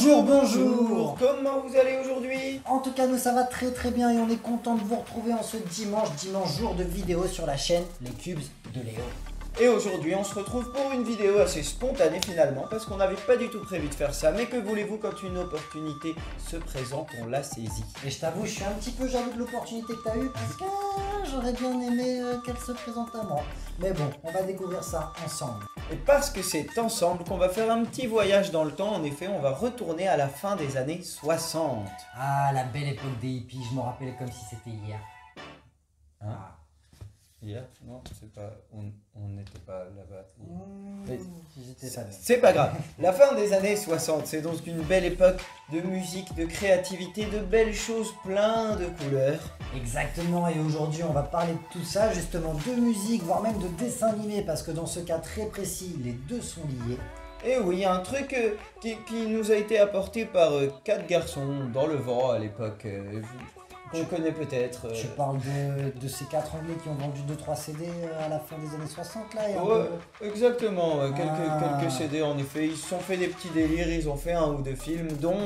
Bonjour, bonjour. Comment vous allez aujourd'hui? En tout cas, nous ça va très très bien et on est content de vous retrouver en ce dimanche jour de vidéo sur la chaîne Les Cubes de Léo. Et aujourd'hui, on se retrouve pour une vidéo assez spontanée finalement, parce qu'on n'avait pas du tout prévu de faire ça. Mais que voulez-vous, quand une opportunité se présente, on la saisit. Et je t'avoue, je suis un petit peu jaloux de l'opportunité que tu as eue, parce que j'aurais bien aimé qu'elle se présente à moi. Mais bon, on va découvrir ça ensemble. Et parce que c'est ensemble qu'on va faire un petit voyage dans le temps, en effet, on va retourner à la fin des années 60. Ah, la belle époque des hippies, je m'en rappelais comme si c'était hier. Hein? Hier? Non, c'est pas. On n'était pas là-bas. C'est pas grave. La fin des années 60, c'est donc une belle époque de musique, de créativité, de belles choses, plein de couleurs. Exactement, et aujourd'hui on va parler de tout ça, justement de musique, voire même de dessin animé, parce que dans ce cas très précis, les deux sont liés. Et oui, un truc qui nous a été apporté par 4 garçons dans le vent à l'époque. Qu'on connaît peut-être. Tu parles de ces 4 Anglais qui ont vendu 2-3 CD à la fin des années 60 là et ouais, exactement, quelques CD en effet. Ils se sont fait des petits délires, ils ont fait un ou deux films, dont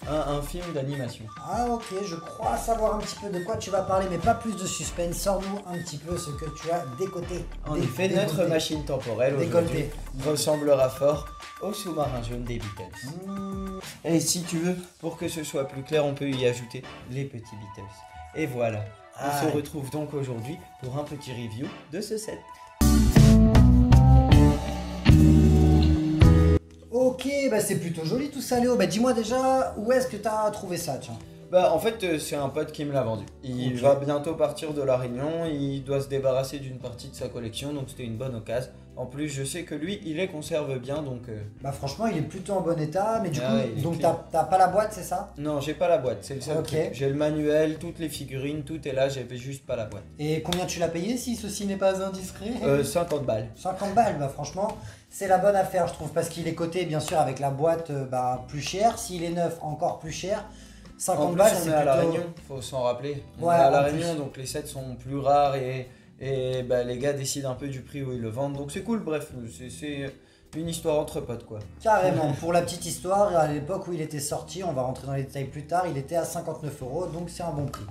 un film d'animation. Ah ok, je crois savoir un petit peu de quoi tu vas parler, mais pas plus de suspense. Sors-nous un petit peu ce que tu as décoté. En effet, notre machine temporelle aujourd'hui ressemblera fort au sous-marin jaune des Beatles. Et si tu veux, pour que ce soit plus clair, on peut y ajouter les petits Beatles. Et voilà, on se retrouve donc aujourd'hui pour un petit review de ce set. Ok, bah c'est plutôt joli tout ça Léo. Bah dis-moi déjà, où est-ce que tu as trouvé ça, tiens? Bah en fait c'est un pote qui me l'a vendu. Il va bientôt partir de La Réunion, il doit se débarrasser d'une partie de sa collection, donc c'était une bonne occasion. En plus je sais que lui il les conserve bien, donc... Bah franchement il est plutôt en bon état, mais du coup, donc t'as pas la boîte, c'est ça? Non, j'ai pas la boîte, c'est le seul truc. J'ai le manuel, toutes les figurines, tout est là, j'avais juste pas la boîte. Et combien tu l'as payé si ceci n'est pas indiscret? 50 balles. 50 balles, bah franchement c'est la bonne affaire je trouve, parce qu'il est coté bien sûr avec la boîte plus cher, s'il est neuf encore plus cher. 50 balles, c'est à La Réunion, faut s'en rappeler. On est à La Réunion, donc les sets sont plus rares et bah, les gars décident un peu du prix où ils le vendent. Donc c'est cool, bref, c'est une histoire entre potes quoi. Carrément, pour la petite histoire, à l'époque où il était sorti, on va rentrer dans les détails plus tard, il était à 59 €, donc c'est un bon prix.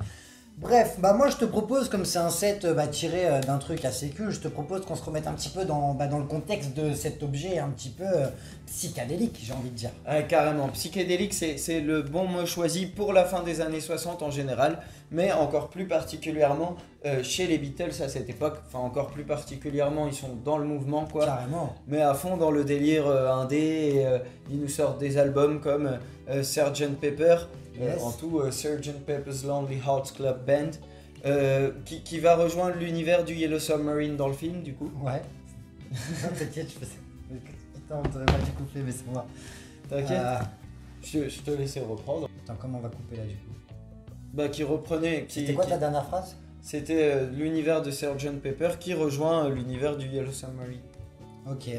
Bref, bah moi je te propose, comme c'est un set tiré d'un truc assez cool, je te propose qu'on se remette un petit peu dans le contexte de cet objet un petit peu psychédélique, j'ai envie de dire. Carrément, psychédélique c'est le bon mot choisi pour la fin des années 60 en général, mais encore plus particulièrement chez les Beatles à cette époque, enfin encore plus particulièrement ils sont dans le mouvement quoi. Carrément. Mais à fond dans le délire indé, et ils nous sortent des albums comme Sgt Pepper. Yes. En tout, Sgt Pepper's Lonely Hearts Club Band, qui va rejoindre l'univers du Yellow Submarine dans le film, du coup. Ouais. T'inquiète, je faisais... Putain, on t'aurait pas dû couper, mais c'est moi. T'inquiète, je te laissais reprendre. Attends, comment on va couper là, du coup? Bah, qui reprenait... C'était quoi ta dernière phrase? C'était l'univers de Sgt Pepper qui rejoint l'univers du Yellow Submarine. Ok.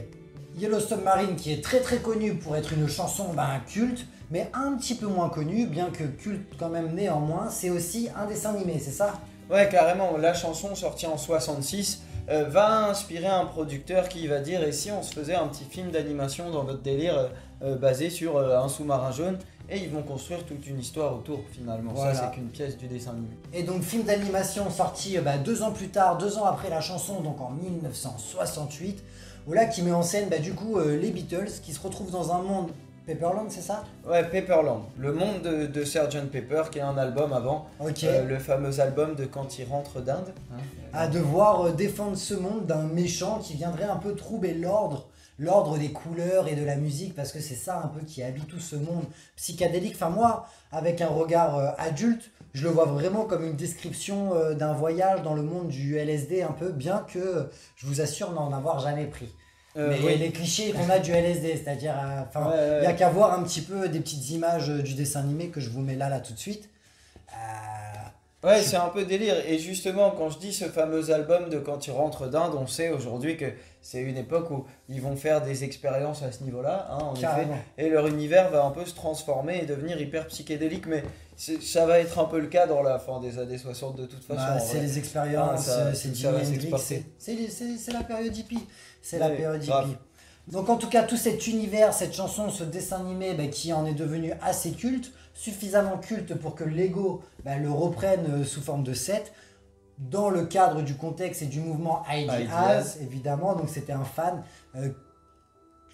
Yellow Submarine qui est très très connu pour être une chanson culte, mais un petit peu moins connue, bien que culte quand même néanmoins, c'est aussi un dessin animé, c'est ça? Ouais, carrément, la chanson sortie en 66 va inspirer un producteur qui va dire: et si on se faisait un petit film d'animation dans notre délire basé sur un sous-marin jaune, et ils vont construire toute une histoire autour finalement. Voilà. Ça c'est qu'une pièce du dessin animé. Et donc film d'animation sorti 2 ans plus tard, 2 ans après la chanson, donc en 1968, voilà, qui met en scène du coup les Beatles qui se retrouvent dans un monde Pepperland, c'est ça? Ouais, Pepperland, le monde de Sgt Pepper, qui est un album avant, le fameux album de Quand il rentre d'Inde. À devoir défendre ce monde d'un méchant qui viendrait un peu troubler l'ordre des couleurs et de la musique, parce que c'est ça un peu qui habite tout ce monde psychédélique. Enfin moi, avec un regard adulte, je le vois vraiment comme une description d'un voyage dans le monde du LSD un peu, bien que je vous assure n'en avoir jamais pris. Mais les clichés qu'on a du LSD, c'est-à-dire, il n'y a qu'à voir un petit peu des petites images du dessin animé que je vous mets là tout de suite. Ouais, c'est un peu délire. Et justement, quand je dis ce fameux album de Quand il rentre d'Inde, on sait aujourd'hui que c'est une époque où ils vont faire des expériences à ce niveau-là, en effet. Et leur univers va un peu se transformer et devenir hyper psychédélique. Mais ça va être un peu le cas dans la fin des années 60 de toute façon. C'est les expériences, c'est Jimi Hendrix, c'est la période hippie. C'est la période hippie. Donc en tout cas, tout cet univers, cette chanson, ce dessin animé qui en est devenu assez culte, suffisamment culte pour que Lego le reprenne sous forme de set, dans le cadre du contexte et du mouvement Ideas, évidemment. Donc c'était un fan...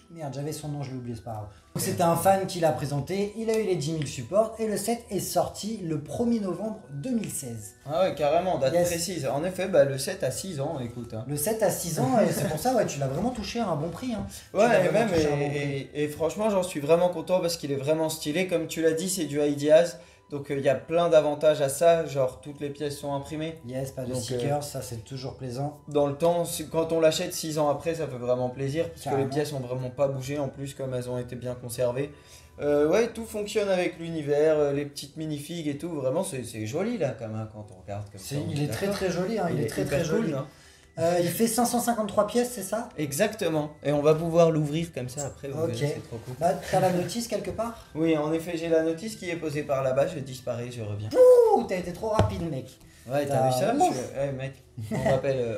Merde, j'avais son nom, je l'ai oublié, c'est pas grave. Donc c'était un fan qui l'a présenté, il a eu les 10 000 supports et le set est sorti le 1er novembre 2016. Ah ouais, carrément, date précise. En effet, le set a 6 ans, écoute. Hein. Le set a 6 ans et c'est pour ça, tu l'as vraiment touché à un bon prix. Hein. Ouais, et franchement, j'en suis vraiment content parce qu'il est vraiment stylé. Comme tu l'as dit, c'est du Ideas. Donc il y a plein d'avantages à ça, genre toutes les pièces sont imprimées. Yes, pas de stickers, ça c'est toujours plaisant. Dans le temps, quand on l'achète 6 ans après, ça fait vraiment plaisir parce que les pièces ont vraiment pas bougé en plus comme elles ont été bien conservées. Ouais, tout fonctionne avec l'univers, les petites minifigs et tout, vraiment c'est joli là quand même quand on regarde comme ça. Il est très très joli, hein, il est très très joli. Cool, il fait 553 pièces, c'est ça? Exactement. Et on va pouvoir l'ouvrir comme ça après. Ok. C'est trop cool. T'as la notice quelque part? Oui, en effet, j'ai la notice qui est posée par là-bas. Je disparais, je reviens. Ouh, t'as été trop rapide, mec. Ouais, t'as vu ça? Mec,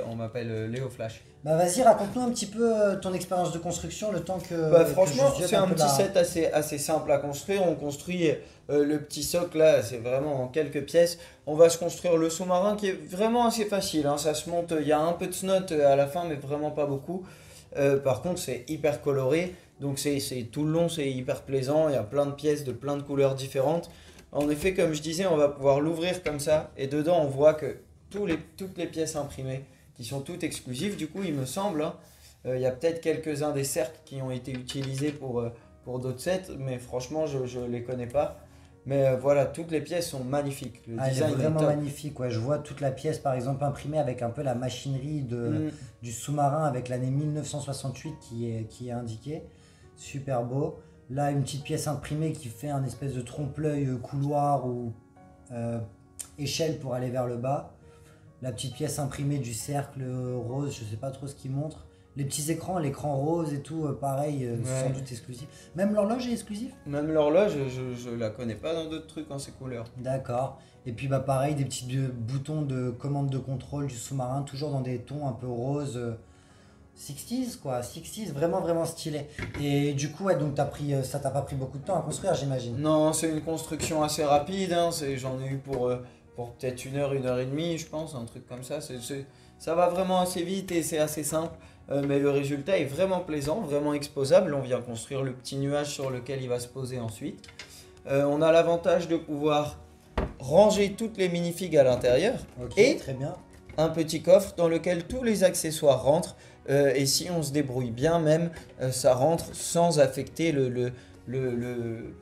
on m'appelle Léo Flash. Vas-y, raconte-nous un petit peu ton expérience de construction, le temps que... franchement, c'est un petit set assez simple à construire. On construit le petit socle là, c'est vraiment en quelques pièces. On va se construire le sous-marin qui est vraiment assez facile. Hein. Ça se monte, il y a un peu de snot à la fin, mais vraiment pas beaucoup. Par contre, c'est hyper coloré. Donc c'est tout le long, c'est hyper plaisant. Il y a plein de pièces de plein de couleurs différentes. En effet, comme je disais, on va pouvoir l'ouvrir comme ça. Et dedans, on voit que toutes les pièces imprimées, qui sont toutes exclusives, du coup, il me semble. Il y a peut-être quelques-uns des cercles qui ont été utilisés pour d'autres sets, mais franchement, je ne les connais pas. Mais voilà, toutes les pièces sont magnifiques. Le design est vraiment magnifique. Ouais. Je vois toute la pièce, par exemple, imprimée avec un peu la machinerie du sous-marin, avec l'année 1968 qui est indiquée. Super beau. Là, une petite pièce imprimée qui fait un espèce de trompe-l'œil couloir ou échelle pour aller vers le bas. La petite pièce imprimée du cercle rose, je sais pas trop ce qu'il montre. Les petits écrans, l'écran rose et tout, pareil, sans doute exclusif. Même l'horloge est exclusive? Même l'horloge, je la connais pas dans d'autres trucs en ces couleurs. D'accord. Et puis pareil, des petits boutons de commande de contrôle du sous-marin, toujours dans des tons un peu rose. 60s quoi, 60s, vraiment vraiment stylé. Et du coup, donc ça t'a pas pris beaucoup de temps à construire, j'imagine? Non, c'est une construction assez rapide, hein. J'en ai eu pour peut-être 1 heure, 1 heure et demie, je pense, un truc comme ça. Ça va vraiment assez vite et c'est assez simple. Mais le résultat est vraiment plaisant, vraiment exposable. On vient construire le petit nuage sur lequel il va se poser ensuite. On a l'avantage de pouvoir ranger toutes les minifigs à l'intérieur. Et très bien. Un petit coffre dans lequel tous les accessoires rentrent. Et si on se débrouille bien même, ça rentre sans affecter le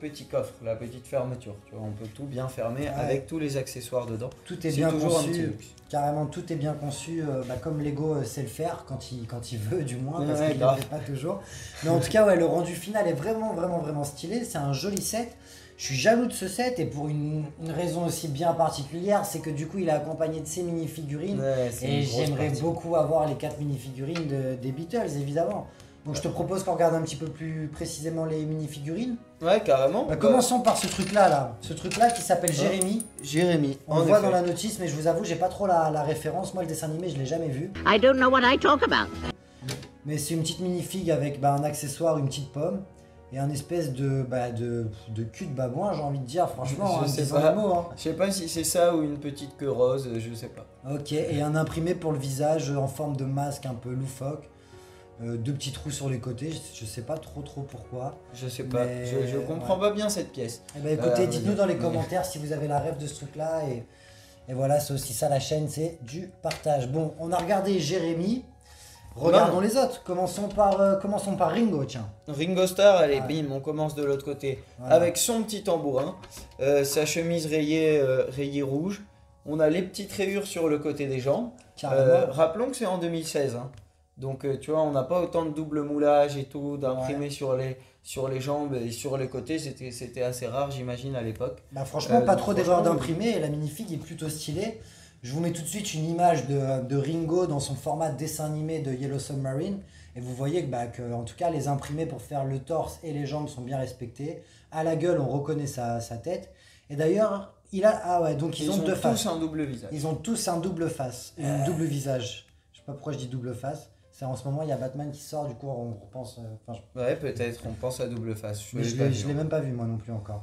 petit coffre, la petite fermeture. Tu vois, on peut tout bien fermer avec tous les accessoires dedans. Tout est bien conçu, carrément tout est bien conçu, comme Lego sait le faire quand il veut du moins, parce qu'il ne le fait pas toujours. Mais en tout cas, le rendu final est vraiment vraiment vraiment stylé, c'est un joli set. Je suis jaloux de ce set et pour une raison aussi bien particulière, c'est que du coup il est accompagné de ces mini-figurines et j'aimerais beaucoup avoir les 4 mini-figurines des Beatles évidemment. Donc je te propose qu'on regarde un petit peu plus précisément les mini-figurines. Ouais, carrément. Commençons par ce truc-là, ce truc-là qui s'appelle Jérémy. Jérémy. On le voit dans la notice, mais je vous avoue, j'ai pas trop la référence. Moi, le dessin animé, je l'ai jamais vu. I don't know what I talk about. Mais c'est une petite minifig avec un accessoire, une petite pomme. Et un espèce de cul de babouin, j'ai envie de dire, franchement, je sais pas. Je sais pas si c'est ça ou une petite queue rose, je sais pas. Ok, et un imprimé pour le visage en forme de masque un peu loufoque. 2 petits trous sur les côtés, je sais pas trop pourquoi. Je sais pas, je comprends pas bien cette pièce. Eh ben écoutez, dites-nous dans les commentaires si vous avez la rêve de ce truc là et voilà, c'est aussi ça la chaîne, c'est du partage. Bon, on a regardé Jérémy, regardons les autres, commençons par Ringo, tiens. Ringo Starr, allez bim, on commence de l'autre côté, avec son petit tambourin, sa chemise rayée rouge, on a les petites rayures sur le côté des jambes. Rappelons que c'est en 2016, hein. Donc tu vois, on n'a pas autant de double moulage et tout, d'imprimer sur les jambes et sur les côtés, c'était assez rare j'imagine à l'époque. Franchement, pas trop d'erreurs d'imprimer et la minifig est plutôt stylée. Je vous mets tout de suite une image de Ringo dans son format dessin animé de Yellow Submarine. Et vous voyez que en tout cas, les imprimés pour faire le torse et les jambes sont bien respectés. À la gueule, on reconnaît sa tête. Et d'ailleurs, donc ils ont 2 faces. Ils ont tous un double visage. Ils ont tous un double face, un double visage. Je sais pas pourquoi je dis double face. C'est en ce moment, il y a Batman qui sort, du coup, on repense. Ouais, peut-être, on pense à Double Face. Mais je l'ai même pas vu, moi non plus encore.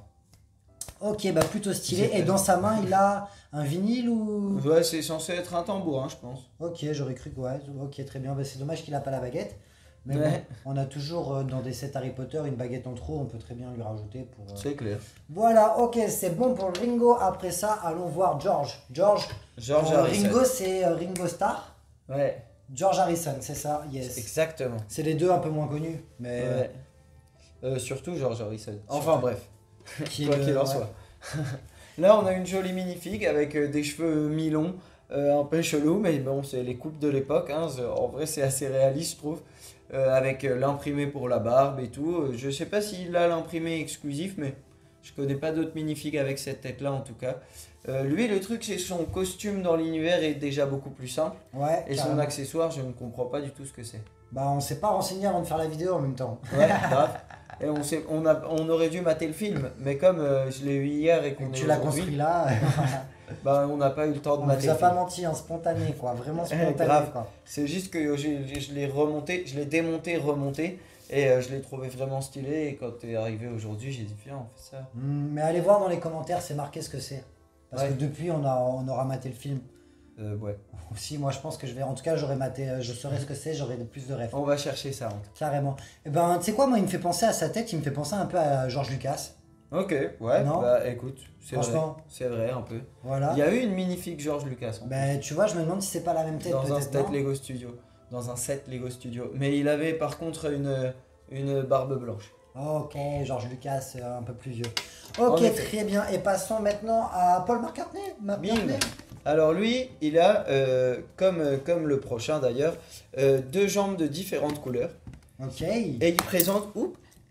Ok, bah plutôt stylé. Et dans sa main, il a un vinyle ou. Ouais, c'est censé être un tambour, hein, je pense. Ok, j'aurais cru que ouais. Ok, très bien. Bah, c'est dommage qu'il a pas la baguette. Mais Ouais. bon, on a toujours dans des sets Harry Potter une baguette en trop, on peut très bien lui rajouter pour. C'est clair. Voilà, ok, c'est bon pour Ringo. Après ça, allons voir George. George Harrison. Ringo, c'est Ringo Starr. Ouais. George Harrison, c'est ça, yes. Exactement. C'est les deux un peu moins connus, mais. Ouais. Surtout George Harrison. Enfin bref, quoi qu'il en ouais. soit. Là, on a une jolie minifig avec des cheveux mi-longs, un peu chelou, mais bon, c'est les coupes de l'époque. Hein. En vrai, c'est assez réaliste, je trouve. Avec l'imprimé pour la barbe et tout. Je sais pas s'il a l'imprimé exclusif, mais je connais pas d'autres minifigs avec cette tête-là en tout cas. Lui, le truc, c'est son costume dans l'univers est déjà beaucoup plus simple. Ouais, et son accessoire, je ne comprends pas du tout ce que c'est. Bah, on s'est pas renseigné avant de faire la vidéo en même temps. Ouais, grave. Et on aurait dû mater le film, mais comme je l'ai eu hier et qu'on tu l'as construit là, bah, on n'a pas eu le temps de on mater vous a le pas film. menti, hein, spontané quoi, vraiment spontané Grave. quoi. C'est juste que je l'ai remonté, je l'ai démonté, remonté, et je l'ai trouvé vraiment stylé. Et quand t'es arrivé aujourd'hui, j'ai dit viens, on fait ça. Mais allez voir dans les commentaires, c'est marqué ce que c'est. Parce que depuis, on aura maté le film. Ouais. Aussi, moi je pense que je vais. En tout cas, j'aurais maté, je saurais ce que c'est, j'aurais plus de rêves. On va chercher ça. Carrément. Et ben, tu sais quoi, moi, il me fait penser à sa tête, il me fait penser un peu à George Lucas. Ok, ouais, non bah écoute, c'est vrai. Franchement. C'est vrai, un peu. Voilà. Il y a eu une magnifique George Lucas. Ben, tu vois, je me demande si c'est pas la même tête. Dans un peut-être, set non Lego Studio. Dans un set Lego Studio. Mais il avait par contre une barbe blanche. Ok, George Lucas, un peu plus vieux. En Ok, effet. très bien. Et passons maintenant à Paul McCartney. Bim. Alors lui, il a, comme le prochain d'ailleurs, deux jambes de différentes couleurs. Ok. Et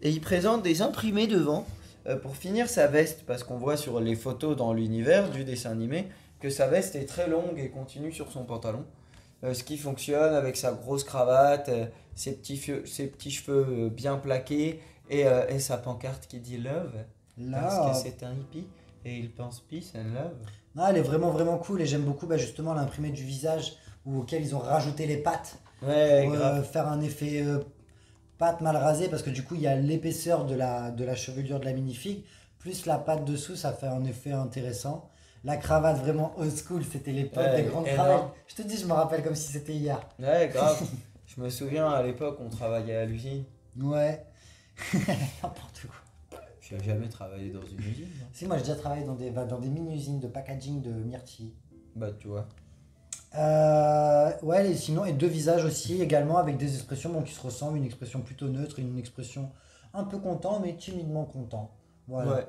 il présente des imprimés devant pour finir sa veste. Parce qu'on voit sur les photos dans l'univers du dessin animé que sa veste est très longue et continue sur son pantalon. Ce qui fonctionne avec sa grosse cravate, ses petits cheveux bien plaqués et sa pancarte qui dit Love. Parce que c'est un hippie et il pense peace and love. Non, elle est vraiment vraiment cool et j'aime beaucoup justement l'imprimé du visage auquel ils ont rajouté les pattes Ouais, pour grave. faire un effet patte mal rasée parce que du coup il y a l'épaisseur de la chevelure de la minifig plus la patte dessous, ça fait un effet intéressant. La cravate vraiment old school, c'était l'époque des grandes cravates. Je te dis, je me rappelle comme si c'était hier. Ouais, grave. Je me souviens à l'époque, on travaillait à l'usine. Ouais. N'importe quoi. Je n'ai jamais travaillé dans une usine. Hein. Si, moi j'ai déjà travaillé dans des mini-usines de packaging de myrtilles. Bah, tu vois. Ouais, et sinon, et deux visages aussi, également, avec des expressions qui se ressemblent, une expression plutôt neutre, une expression un peu content, mais timidement content. Voilà. Ouais.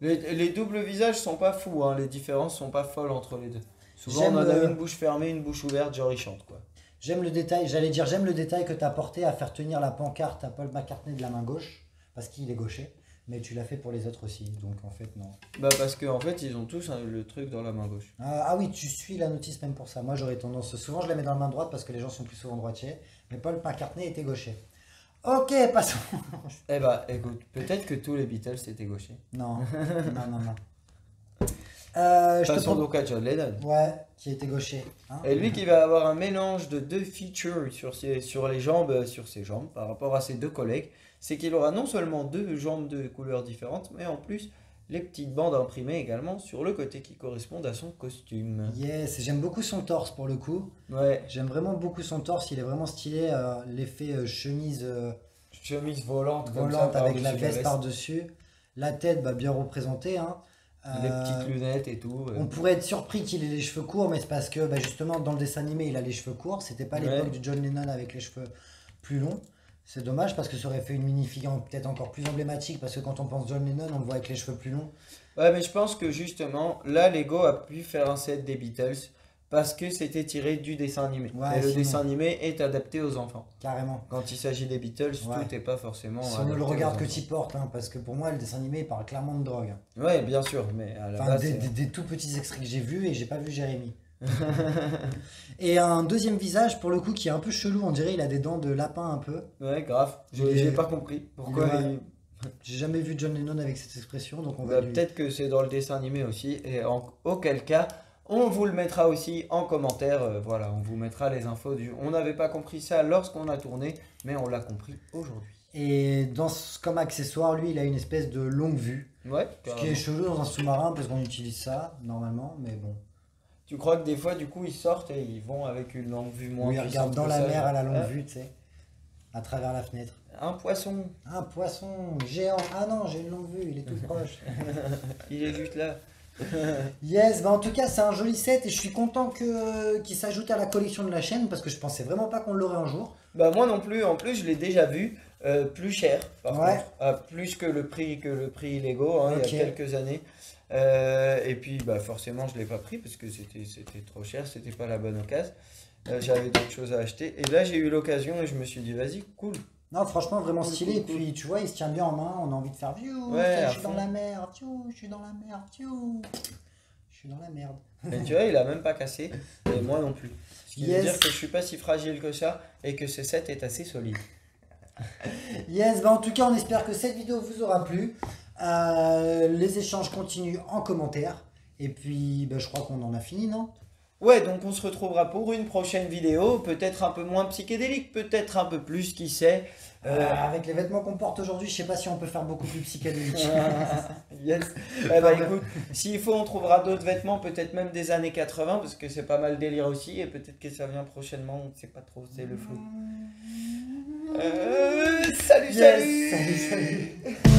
Les doubles visages sont pas fous, hein. Les différences sont pas folles entre les deux. Souvent, J'aime on en a une bouche fermée, une bouche ouverte, genre il chante, quoi. J'aime le détail, j'aime le détail que tu as apporté à faire tenir la pancarte à Paul McCartney de la main gauche, parce qu'il est gaucher, mais tu l'as fait pour les autres aussi, donc en fait, non. Bah, parce qu'en fait, ils ont tous le truc dans la main gauche. Ah oui, tu suis la notice même pour ça. Moi, j'aurais tendance. Souvent, je la mets dans la main droite parce que les gens sont plus souvent droitiers, mais Paul McCartney était gaucher. Ok, passons. Eh bah, écoute, peut-être que tous les Beatles étaient gauchers. Non, non. Passons donc à John Lennon. Ouais, qui était gaucher. Hein. Et lui qui va avoir un mélange de deux features sur ses jambes par rapport à ses deux collègues, c'est qu'il aura non seulement deux jambes de couleurs différentes, mais en plus les petites bandes imprimées également sur le côté qui correspondent à son costume. Yes, j'aime beaucoup son torse pour le coup. Ouais. J'aime vraiment beaucoup son torse, il est vraiment stylé. L'effet chemise Chemise volante avec la veste par-dessus. La tête bien représentée. Hein. Les petites lunettes et tout. On pourrait être surpris qu'il ait les cheveux courts, mais c'est parce que justement dans le dessin animé il a les cheveux courts. C'était pas l'époque du John Lennon avec les cheveux plus longs. C'est dommage parce que ça aurait fait une minifig peut-être encore plus emblématique parce que quand on pense John Lennon on le voit avec les cheveux plus longs. Ouais, mais je pense que justement là Lego a pu faire un set des Beatles parce que c'était tiré du dessin animé. Ouais, et le dessin animé est adapté aux enfants. Carrément. Quand il s'agit des Beatles, tout n'est pas forcément. Si on ne le regarde que t'y porte, hein, parce que pour moi le dessin animé il parle clairement de drogue. Ouais, bien sûr, mais à la base, des tout petits extraits que j'ai vus et j'ai pas vu Jérémy. Et un deuxième visage pour le coup qui est un peu chelou, on dirait il a des dents de lapin un peu. Ouais, grave. J'ai pas compris pourquoi. J'ai jamais vu John Lennon avec cette expression, donc on va peut-être que c'est dans le dessin animé aussi, et auquel cas, On vous le mettra aussi en commentaire. Voilà, on vous mettra les infos du. On n'avait pas compris ça lorsqu'on a tourné, mais on l'a compris aujourd'hui. Et comme accessoire, lui, il a une espèce de longue vue. Ouais. Ce qui est chelou dans un sous-marin parce qu'on utilise ça normalement, mais bon. Tu crois que des fois, du coup, ils sortent et ils vont avec une longue vue moins puissante? Ils regardent dans la mer à la longue vue, tu sais, à travers la fenêtre. Un poisson. Un poisson géant. Ah non, j'ai une longue vue, il est tout proche. Il est juste là. Yes, bah en tout cas, c'est un joli set et je suis content qu'il s'ajoute à la collection de la chaîne parce que je pensais vraiment pas qu'on l'aurait un jour. Bah moi non plus, en plus je l'ai déjà vu, plus cher par contre, plus que le prix Lego, hein, il y a quelques années. Et puis bah forcément je l'ai pas pris parce que c'était trop cher, c'était pas la bonne occasion. J'avais d'autres choses à acheter et là j'ai eu l'occasion et je me suis dit vas-y, cool. Non, franchement vraiment stylé, et puis tu vois il se tient bien en main, on a envie de faire je suis dans la mer, je suis dans la mer, je suis dans la merde. Et tu vois il a même pas cassé, et moi non plus. Ce qui veut dire que je suis pas si fragile que ça et que ce set est assez solide. Yes, bah en tout cas on espère que cette vidéo vous aura plu. Les échanges continuent en commentaire. Et puis bah, je crois qu'on en a fini, non? Ouais, donc on se retrouvera pour une prochaine vidéo, peut-être un peu moins psychédélique, peut-être un peu plus, qui sait. Avec les vêtements qu'on porte aujourd'hui, je sais pas si on peut faire beaucoup plus psychédélique. Yes. Bah écoute, s'il faut, on trouvera d'autres vêtements, peut-être même des années 80, parce que c'est pas mal délire aussi, et peut-être que ça vient prochainement, on ne sait pas trop, c'est le flou. Salut, yes, salut.